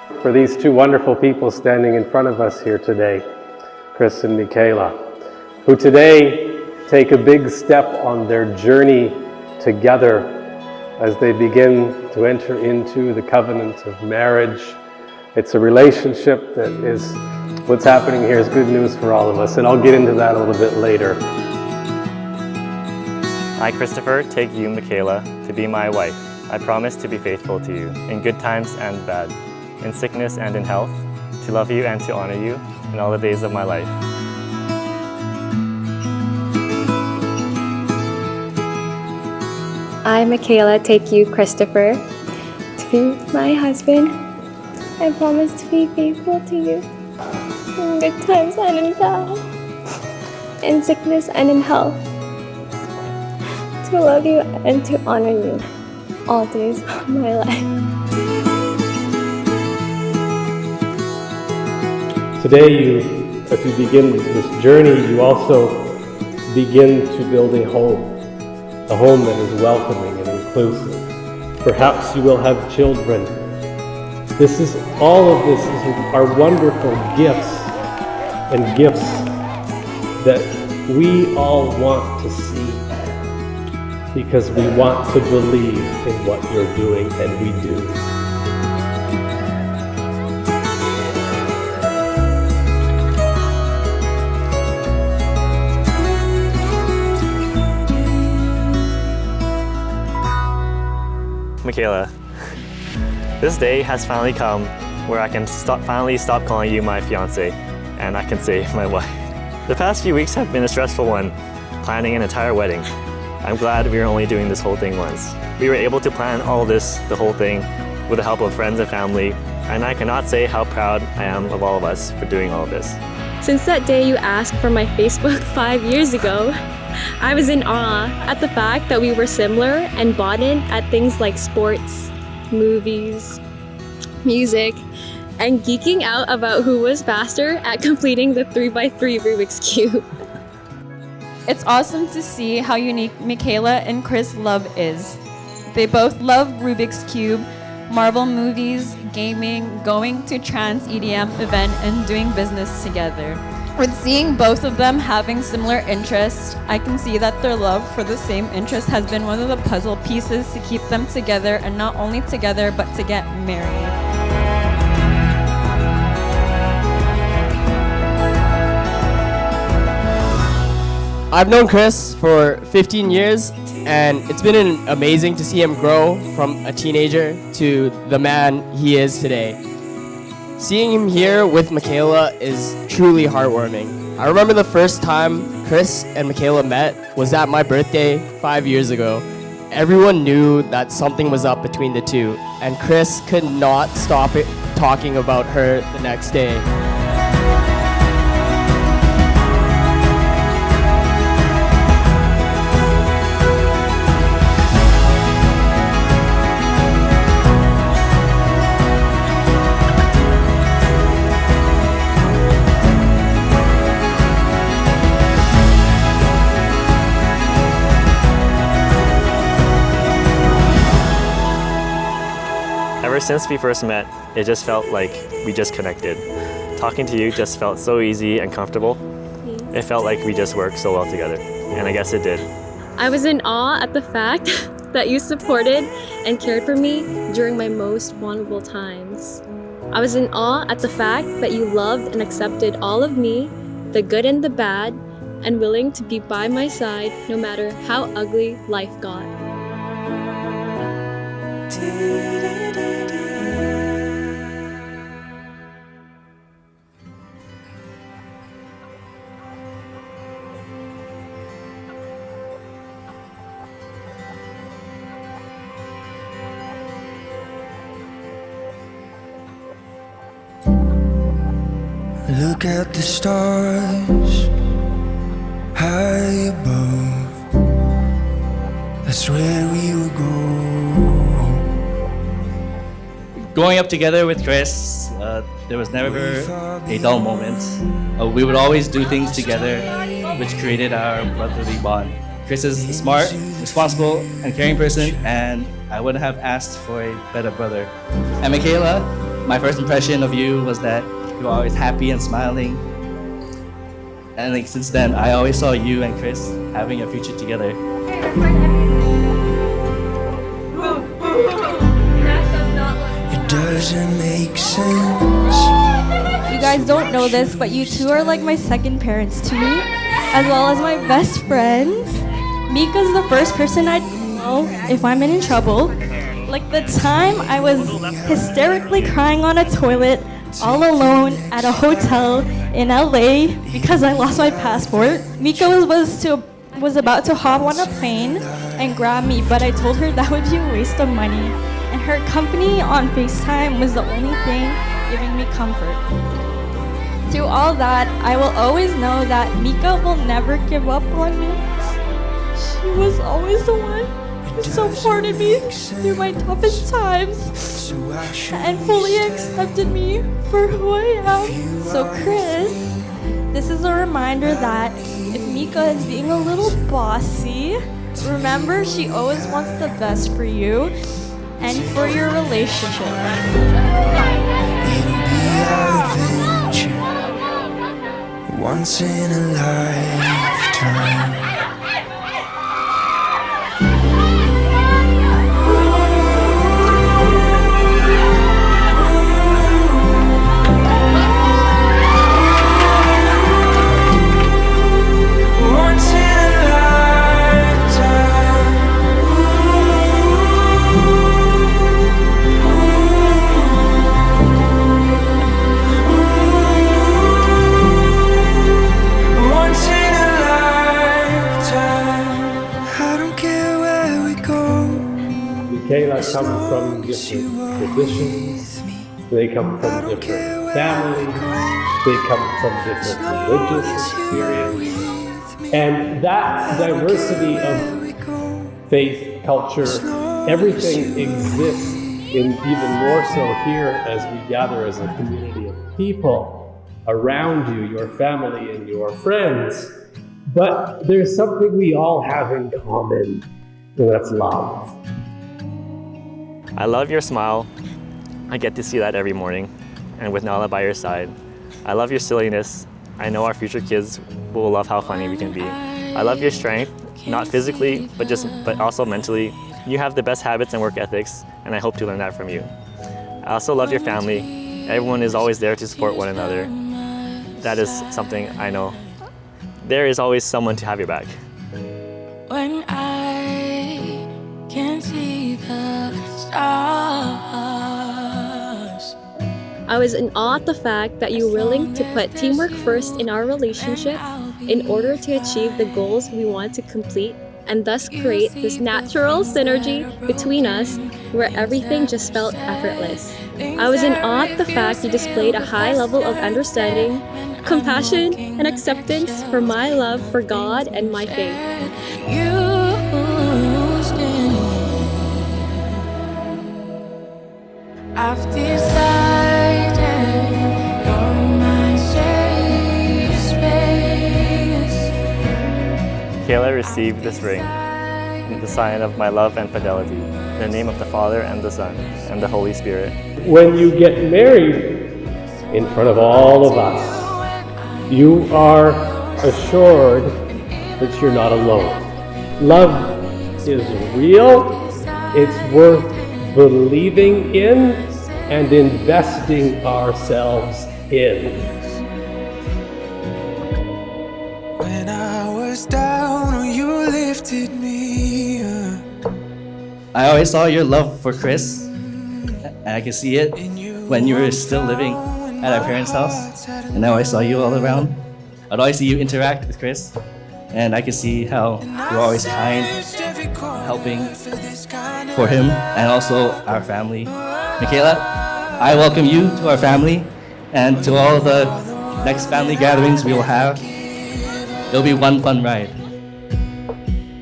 For these two wonderful people standing in front of us here today, Chris and Mikaella, who today take a big step on their journey together as they begin to enter into the covenant of marriage. It's a relationship that is, what's happening here is good news for all of us, and I'll get into that a little bit later. I, Christopher, take you, Mikaella, to be my wife. I promise to be faithful to you, in good times and bad, in sickness and in health, to love you and to honor you in all the days of my life. I, Mikaella, take you, Christopher, to be my husband. I promise to be faithful to you in good times and in bad, in sickness and in health, to love you and to honor you all days of my life. Today, as you begin this journey, you also begin to build a home that is welcoming and inclusive. Perhaps you will have children. All of this are wonderful gifts and gifts that we all want to see because we want to believe in what you're doing, and we do. Mikaella, this day has finally come where I can finally stop calling you my fiancé, and I can say my wife. The past few weeks have been a stressful one, planning an entire wedding. I'm glad we are only doing this whole thing once. We were able to plan all this, the whole thing, with the help of friends and family, and I cannot say how proud I am of all of us for doing all of this. Since that day you asked for my Facebook 5 years ago, I was in awe at the fact that we were similar and bought in at things like sports, movies, music, and geeking out about who was faster at completing the 3x3 Rubik's Cube. It's awesome to see how unique Mikaella and Chris' love is. They both love Rubik's Cube, Marvel movies, gaming, going to trans EDM event, and doing business together. With seeing both of them having similar interests, I can see that their love for the same interest has been one of the puzzle pieces to keep them together, and not only together, but to get married. I've known Chris for 15 years, and it's been amazing to see him grow from a teenager to the man he is today. Seeing him here with Mikaella is truly heartwarming. I remember the first time Chris and Mikaella met was at my birthday 5 years ago. Everyone knew that something was up between the two, and Chris could not stop talking about her the next day. Ever since we first met, it just felt like we just connected. Talking to you just felt so easy and comfortable. It felt like we just worked so well together, and I guess it did. I was in awe at the fact that you supported and cared for me during my most vulnerable times. I was in awe at the fact that you loved and accepted all of me, the good and the bad, and willing to be by my side no matter how ugly life got. Look at the stars high above. That's where we will go. Growing up together with Chris, there was never a dull moment. We would always do things together, which created our brotherly bond. Chris is a smart, responsible, and caring person, and I wouldn't have asked for a better brother. And Mikaella, My first impression of you was that you were always happy and smiling. And like since then, I always saw you and Chris having a future together. It doesn't make sense. You guys don't know this, but you two are like my second parents to me, as well as my best friends. Mika's the first person I'd call if I'm in trouble. Like the time I was hysterically crying on a toilet all alone at a hotel in LA because I lost my passport. Mika was about to hop on a plane and grab me, but I told her that would be a waste of money. And her company on FaceTime was the only thing giving me comfort. Through all that, I will always know that Mika will never give up on me. She was always the one who supported me through my toughest times and fully accepted me for who I am. So Chris, this is a reminder that if Mika is being a little bossy, remember she always wants the best for you and for your relationship. Once in a lifetime. Once in a lifetime. Once in a lifetime. I don't care where we go. Mikaella come from different traditions, they come from different families, they come from different religious experience. And that diversity of faith, culture, everything exists in even more so here as we gather as a community of people around you, your family and your friends. But there's something we all have in common, and that's love. I love your smile. I get to see that every morning, and with Nala by your side. I love your silliness. I know our future kids will love how funny we can be. I love your strength, not physically, but also mentally. You have the best habits and work ethics, and I hope to learn that from you. I also love your family. Everyone is always there to support one another. That is something I know. There is always someone to have your back. When I can see the stars. I was in awe at the fact that you're willing to put teamwork first in our relationship in order to achieve the goals we want to complete and thus create this natural synergy between us where everything just felt effortless. I was in awe at the fact you displayed a high level of understanding, compassion, and acceptance for my love for God and my faith. I've decided you're my safe space. Mikaella received this ring, the sign of my love and fidelity, in the name of the Father and the Son and the Holy Spirit. When you get married in front of all of us, you are assured that you're not alone. Love is real, it's worth believing in and investing ourselves in. When I was down, you lifted me up. I always saw your love for Chris, and I could see it when you were still living at our parents' house, and now I saw you all around. I'd always see you interact with Chris, and I could see how you're always kind, helping for him and also our family. Mikaella, I welcome you to our family and to all the next family gatherings we will have. It'll be one fun ride.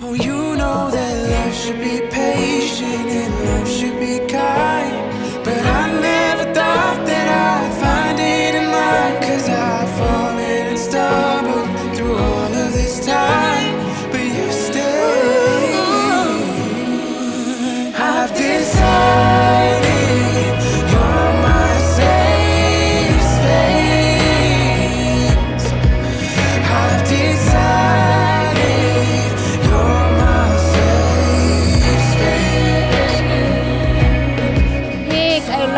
Oh, you know that love should be patient and love should be kind. But I never thought that I'd find it in mine, 'cause I've fallen and stumbled through all of this time. But you stay. I've decided you're my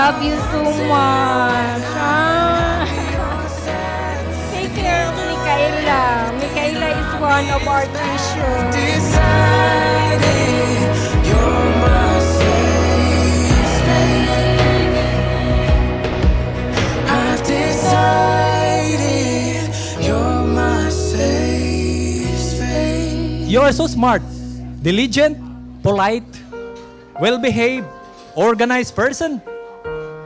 love you so much. Take care of Mikaella. Mikaella is one of our treasures. Decided you're my safe space. I've decided you're my safe space. You are so smart, diligent, polite, well-behaved, organized person.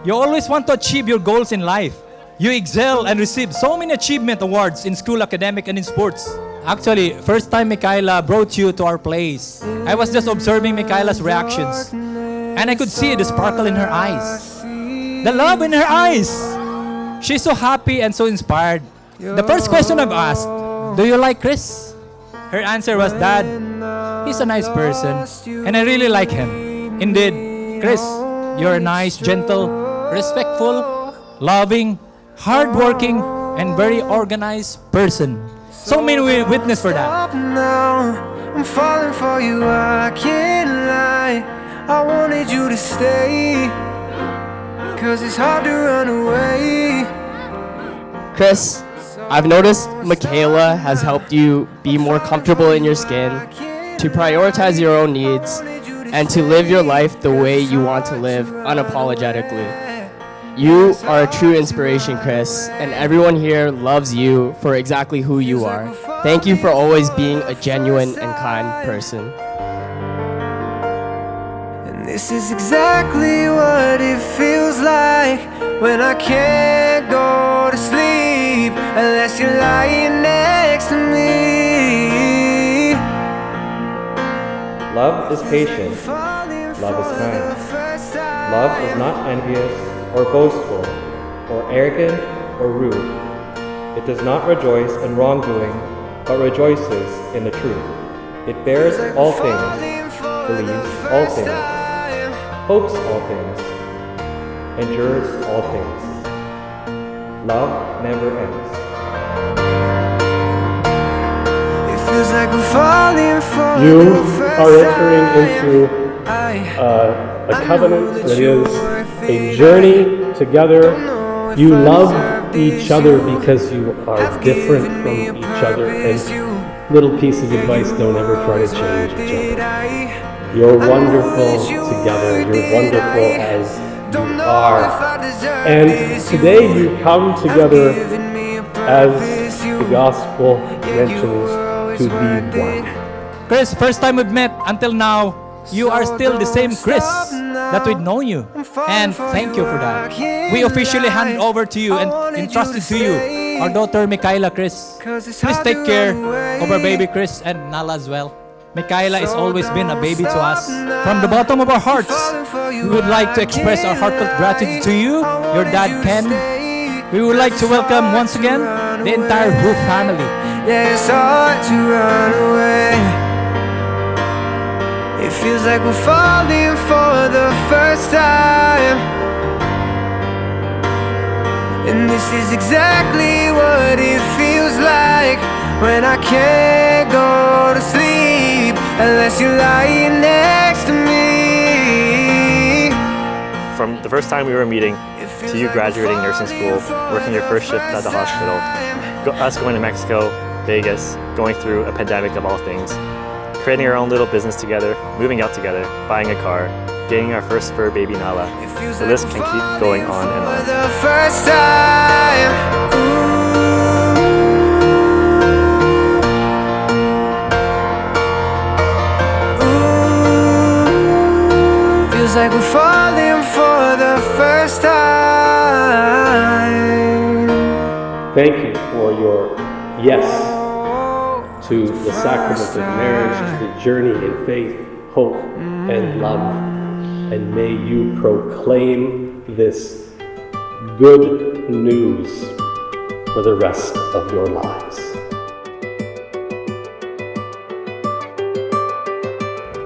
You always want to achieve your goals in life. You excel and receive so many achievement awards in school, academic, and in sports. Actually, first time Mikaella brought you to our place, I was just observing Mikaella's reactions. And I could see the sparkle in her eyes. The love in her eyes. She's so happy and so inspired. The first question I've asked, do you like Chris? Her answer was, Dad, he's a nice person and I really like him. Indeed, Chris, you're a nice, gentle, respectful, loving, hardworking, and very organized person. So many witness for that. Now I'm falling for you, I can't lie. I wanted you to stay, 'cause it's hard to run away. Chris, I've noticed Mikaella has helped you be more comfortable in your skin, to prioritize your own needs, and to live your life the way you want to live unapologetically. You are a true inspiration, Chris, and everyone here loves you for exactly who you are. Thank you for always being a genuine and kind person. And this is exactly what it feels like when I can't go to sleep unless you're lying next to me. Love is patient. Love is kind. Love is not envious or boastful or arrogant or rude. It does not rejoice in wrongdoing, but rejoices in the truth. It bears all things, believes all things, hopes all things, endures all things. Love never ends. It feels like we're falling for You the first are entering into a covenant that is a journey together. You love each other because you are different from each other. And little piece of advice, don't ever try to change each other. You're wonderful together. You're wonderful as you are. And today you come together as the gospel mentions to be one. Chris, first time we've met until now, you are still the same Chris that we've known you. And thank you for that. We officially hand over to you and entrusted to you our daughter Mikaella, Chris. Please take care of our baby Chris and Nala as well. Mikaella has always been a baby to us. From the bottom of our hearts, we would like to express our heartfelt gratitude to you, your dad Ken. We would like to welcome once again the entire Hu family. Yeah, it's hard to run away. It feels like we're falling for the first time. And this is exactly what it feels like when I can't go to sleep unless you're lying next to me. From the first time we were meeting to you graduating nursing school, working your first shift at the hospital, us going to Mexico, Vegas, going through a pandemic of all things, creating our own little business together, moving out together, buying a car, getting our first fur baby Nala. The list can keep going on and on. The first time. Ooh, feels like we're falling for the first time. Thank you for your yes to the sacrament of marriage, to the journey in faith, hope, and love. And may you proclaim this good news for the rest of your lives.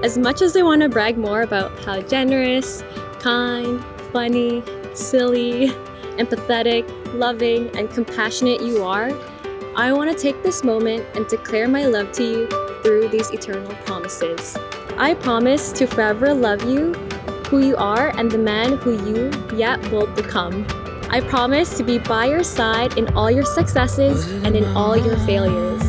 As much as I want to brag more about how generous, kind, funny, silly, empathetic, loving, and compassionate you are, I want to take this moment and declare my love to you through these eternal promises. I promise to forever love you, who you are and the man who you yet will become. I promise to be by your side in all your successes and in all your failures.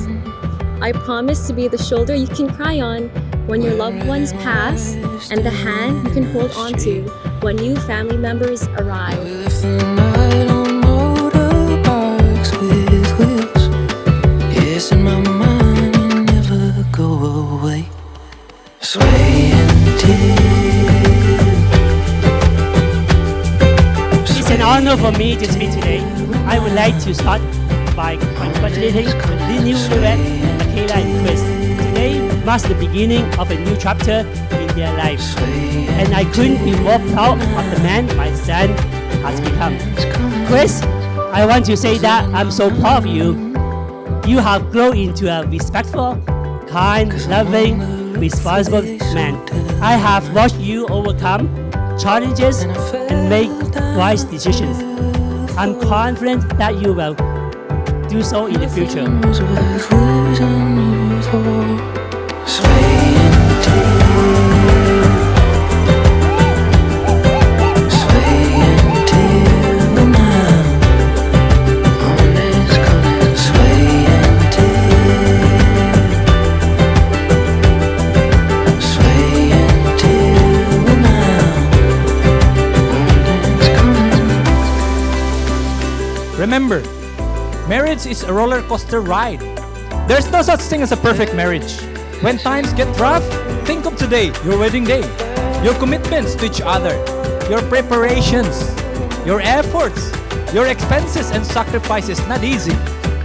I promise to be the shoulder you can cry on when your loved ones pass and the hand you can hold on to when new family members arrive. Yes, in my mind, you never go away. Swaying till. It's an honor for me to speak today. I would like to start by congratulating the newlywed Mikaella and Chris. Today marks the beginning of a new chapter in their lives, and I couldn't be more proud of the man my son has become. Chris, I want to say that I'm so proud of you. You have grown into a respectful, kind, loving, responsible man. I have watched you overcome challenges and make wise decisions. I'm confident that you will do so in the future. Remember, marriage is a roller coaster ride. There's no such thing as a perfect marriage. When times get rough, think of today, your wedding day, your commitments to each other, your preparations, your efforts, your expenses and sacrifices. Not easy.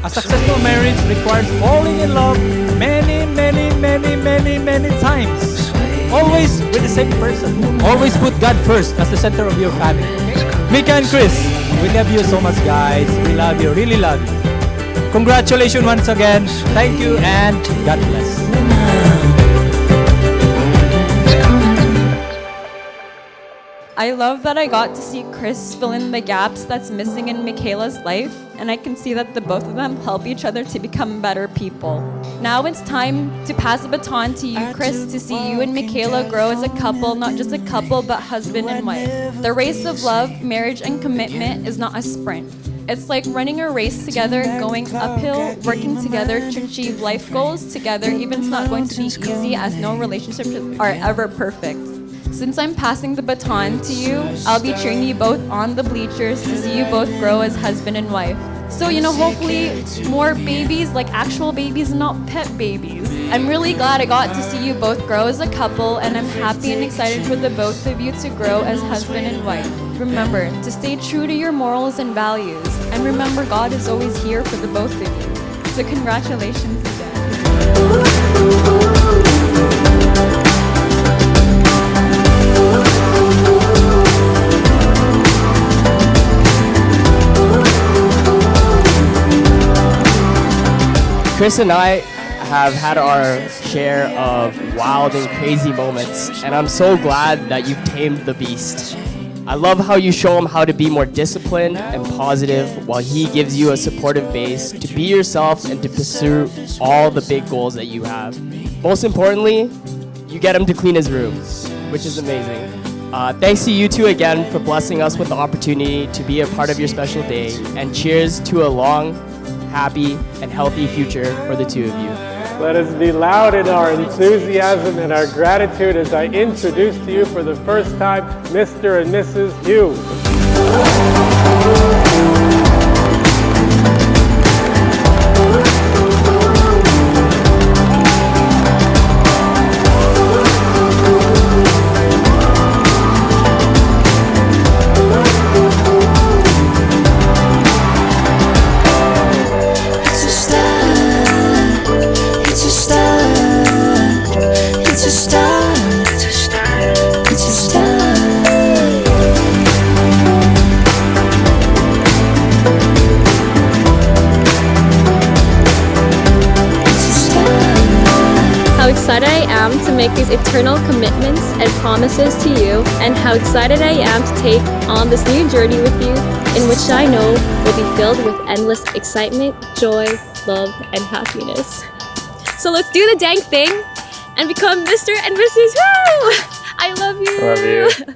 A successful marriage requires falling in love many times. Always with the same person. Always put God first as the center of your family. Mika and Chris, we love you so much, guys. We love you, really love you. Congratulations once again. Thank you and God bless. I love that I got to see Chris fill in the gaps that's missing in Mikaella's life, and I can see that the both of them help each other to become better people. Now it's time to pass the baton to you, Chris, to see you and Mikaella grow as a couple, not just a couple, but husband and wife. The race of love, marriage, and commitment is not a sprint. It's like running a race together, going uphill, working together to achieve life goals together, even it's not going to be easy as no relationships are ever perfect. Since I'm passing the baton to you, I'll be cheering you both on the bleachers to see you both grow as husband and wife. So, hopefully more babies, like actual babies, not pet babies. I'm really glad I got to see you both grow as a couple, and I'm happy and excited for the both of you to grow as husband and wife. Remember to stay true to your morals and values, and remember God is always here for the both of you. So congratulations again. Chris and I have had our share of wild and crazy moments, and I'm so glad that you've tamed the beast. I love how you show him how to be more disciplined and positive while he gives you a supportive base to be yourself and to pursue all the big goals that you have. Most importantly, you get him to clean his room, which is amazing. Thanks to you two again for blessing us with the opportunity to be a part of your special day, and cheers to a long, happy, and healthy future for the two of you. Let us be loud in our enthusiasm and our gratitude as I introduce to you for the first time Mr. and Mrs. Hugh. Excited I am to make these eternal commitments and promises to you, and how excited I am to take on this new journey with you, in which I know will be filled with endless excitement, joy, love, and happiness. So let's do the dang thing and become Mr. and Mrs. Woo! I love you! Love you.